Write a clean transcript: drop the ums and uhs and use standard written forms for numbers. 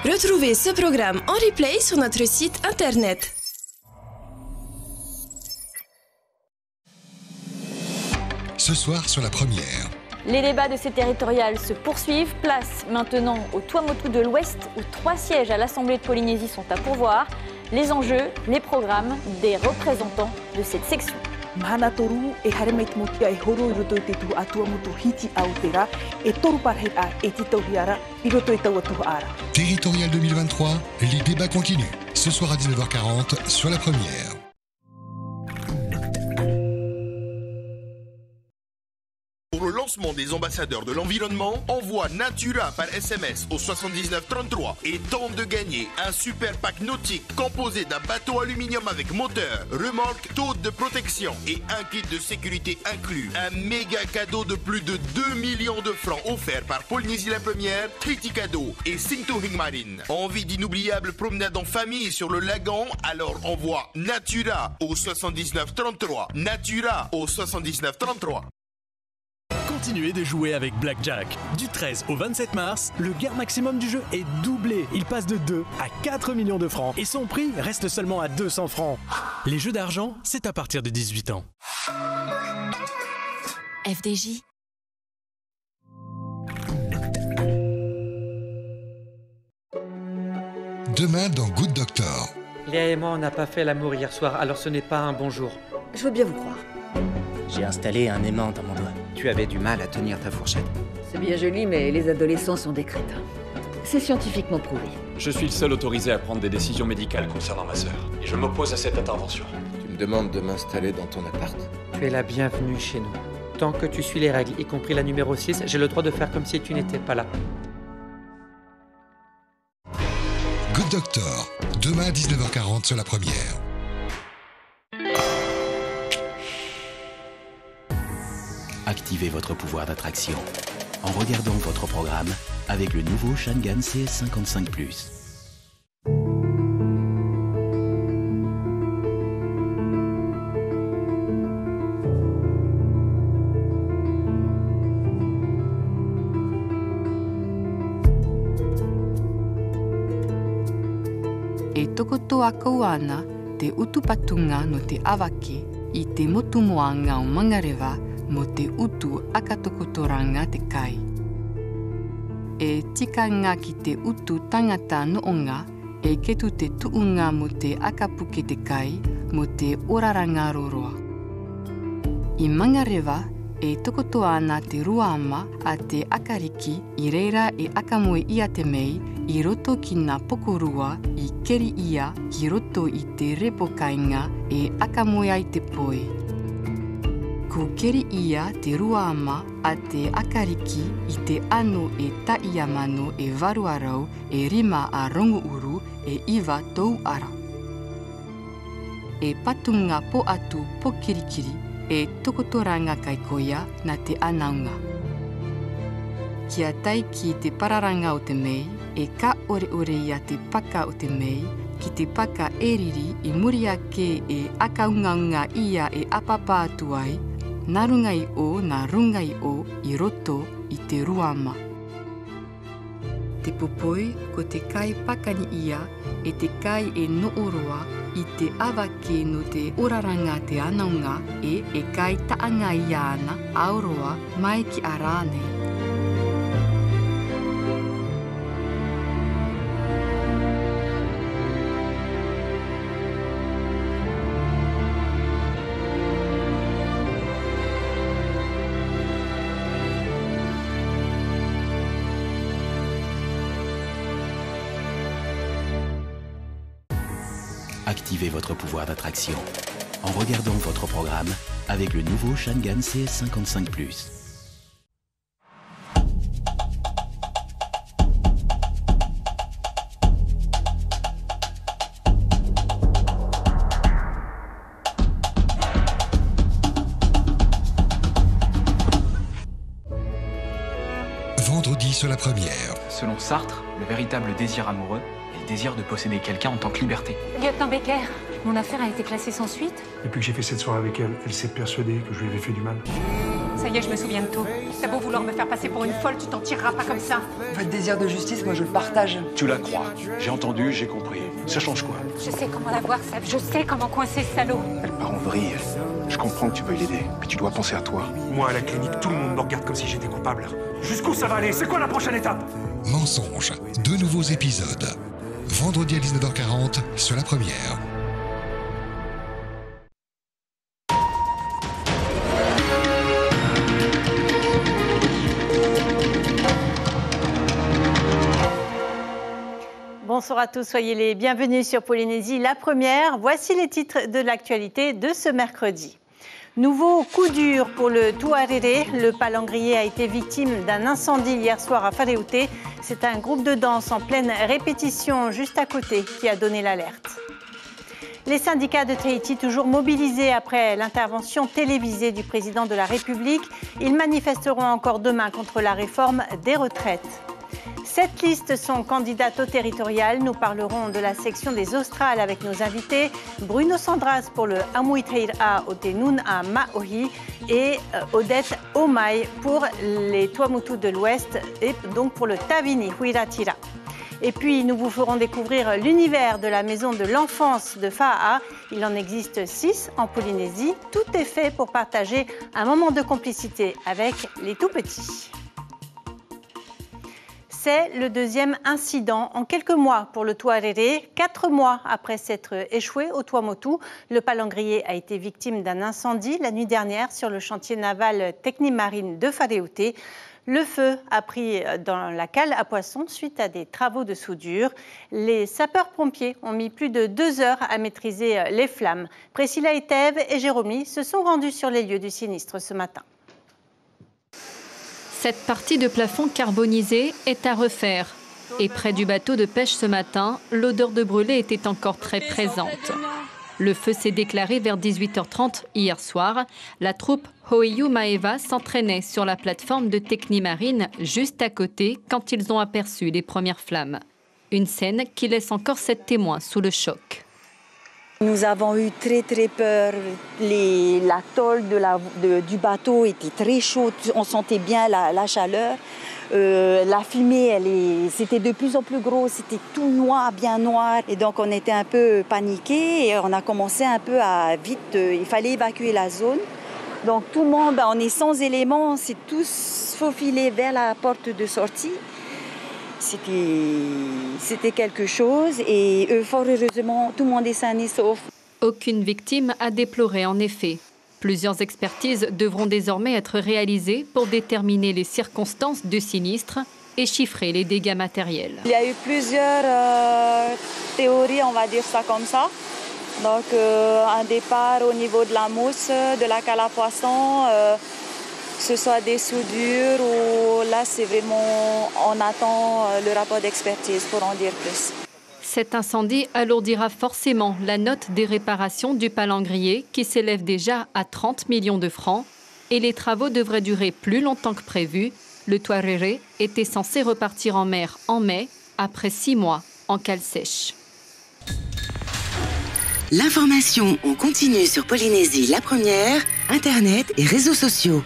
Retrouvez ce programme en replay sur notre site internet. Ce soir sur la première. Les débats de ces territoriales se poursuivent. Place maintenant au Tuamotu de l'Ouest où 3 sièges à l'Assemblée de Polynésie sont à pourvoir. Les enjeux, les programmes des représentants de cette section. Territorial 2023, les débats continuent. Ce soir à 19h40 sur la première. Pour le lancement des ambassadeurs de l'environnement, envoie Natura par SMS au 7933 et tente de gagner un super pack nautique composé d'un bateau aluminium avec moteur, remorque, tôle de protection et un kit de sécurité inclus. Un méga cadeau de plus de 2 millions de francs offert par Polynésie la Première, Criticado et Sintohing Marine. Envie d'inoubliables promenades en famille sur le lagon? Alors envoie Natura au 7933. Natura au 7933. Continuez de jouer avec Blackjack. Du 13 au 27 mars, le gain maximum du jeu est doublé. Il passe de 2 à 4 millions de francs et son prix reste seulement à 200 francs. Les jeux d'argent, c'est à partir de 18 ans. FDJ. Demain dans Good Doctor. Léa et moi, on n'a pas fait l'amour hier soir, alors ce n'est pas un bon jour. Je veux bien vous croire. J'ai installé un aimant dans mon doigt. Tu avais du mal à tenir ta fourchette. C'est bien joli, mais les adolescents sont des crétins. C'est scientifiquement prouvé. Je suis le seul autorisé à prendre des décisions médicales concernant ma sœur. Et je m'oppose à cette intervention. Tu me demandes de m'installer dans ton appart? Tu es la bienvenue chez nous. Tant que tu suis les règles, y compris la numéro 6, j'ai le droit de faire comme si tu n'étais pas là. Good Doctor, demain à 19h40 sur la première. Activez votre pouvoir d'attraction en regardant votre programme avec le nouveau Shangan CS55+. E tokoto akau ana te utupatunga no te awake I te motumoanga o Mangarewa mo te utu akatokotoranga te kai. E tikanga ki te utu tangata noonga e ketu te tuunga mo te akapuke te kai mo te oraranga roroa. I Mangarewa e tokoto ana te ruama a te akariki I reira e akamoe ia te mei I roto ki ngā pokorua I keri ia ki roto I te repokainga e akamoe ai te poe. Ko keri ia te ruama a te akariki I te ano e taiamano e waruarau e rima a rongouru e iwa tou ara. E patunga po atu po kirikiri e tokotoranga kai koia na te anaunga. Kia tai ki te pararanga o te mei, e ka ore ia te paka o te mei, ki te paka eriri I muri ake e akaungaunga ia e apapa atu ai, nā rungai o nā rungai o I roto I te ruama. Te popoi ko te kai pakani ia e te kai e nooroa I te awake no te oraranga te anaunga e kai taanga ia ana aoroa mai ki a rānei. Activez votre pouvoir d'attraction en regardant votre programme avec le nouveau Shangan CS55+. Vendredi sur la première. Selon Sartre, le véritable désir amoureux est le désir de posséder quelqu'un en tant que liberté. Lieutenant Becker, Mon affaire a été classée sans suite. Depuis que j'ai fait cette soirée avec elle, elle s'est persuadée que je lui avais fait du mal. Ça y est, je me souviens de tout. T'as beau vouloir me faire passer pour une folle, tu t'en tireras pas comme ça. Votre désir de justice, moi je le partage. Tu la crois. J'ai entendu, j'ai compris. Ça change quoi? Je sais comment la voir, Seb. Je sais comment coincer ce salaud. Elle part en vrille. Je comprends que tu veuilles l'aider, mais tu dois penser à toi. Moi, à la clinique, tout le monde me regarde comme si j'étais coupable. Jusqu'où ça va aller? C'est quoi la prochaine étape? Mensonge, 2 nouveaux épisodes. Vendredi à 19h40 sur la première. Bonsoir à tous, soyez les bienvenus sur Polynésie, la première. Voici les titres de l'actualité de ce mercredi. Nouveau coup dur pour le Tuarere. Le palangrier a été victime d'un incendie hier soir à Whareute. C'est un groupe de danse en pleine répétition juste à côté qui a donné l'alerte. Les syndicats de Tahiti, toujours mobilisés après l'intervention télévisée du président de la République, ils manifesteront encore demain contre la réforme des retraites. 7 listes sont candidates au territorial. Nous parlerons de la section des Australes avec nos invités. Bruno Sandras pour le Amuiteira Otenun à Maohi et Odette Omai pour les Tuamotu de l'Ouest et donc pour le Tavini Huiratira. Et puis, nous vous ferons découvrir l'univers de la maison de l'enfance de Fa'a. Il en existe 6 en Polynésie. Tout est fait pour partager un moment de complicité avec les tout-petits. C'est le deuxième incident en quelques mois pour le Tuarere. 4 mois après s'être échoué au Tuamotu, le palangrier a été victime d'un incendie la nuit dernière sur le chantier naval Technimarine de Whareute. Le feu a pris dans la cale à poissons suite à des travaux de soudure. Les sapeurs-pompiers ont mis plus de 2 heures à maîtriser les flammes. Priscilla Etève et Jérôme se sont rendus sur les lieux du sinistre ce matin. Cette partie de plafond carbonisé est à refaire. Et près du bateau de pêche ce matin, l'odeur de brûlé était encore très présente. Le feu s'est déclaré vers 18h30 hier soir. La troupe Hoiyu Maeva s'entraînait sur la plateforme de Technimarine juste à côté quand ils ont aperçu les premières flammes. Une scène qui laisse encore 7 témoins sous le choc. Nous avons eu très peur. La tôle du bateau était très chaude. On sentait bien la chaleur. La fumée, c'était de plus en plus gros. C'était tout noir, bien noir. Et donc, on était un peu paniqués et on a commencé un peu à vite. Il fallait évacuer la zone. Donc, tout le monde, on est sans éléments. On s'est tous faufilés vers la porte de sortie. C'était quelque chose et fort heureusement, tout le monde est sain et sauf. Aucune victime à déplorer en effet. Plusieurs expertises devront désormais être réalisées pour déterminer les circonstances du sinistre et chiffrer les dégâts matériels. Il y a eu plusieurs théories, on va dire ça comme ça. Donc un départ au niveau de la mousse, de la cale à poisson, que ce soit des soudures ou là c'est vraiment, on attend le rapport d'expertise pour en dire plus. Cet incendie alourdira forcément la note des réparations du palangrier qui s'élève déjà à 30 millions de francs et les travaux devraient durer plus longtemps que prévu. Le Tuarere était censé repartir en mer en mai après 6 mois en cale sèche. L'information en continu sur Polynésie la première, Internet et réseaux sociaux.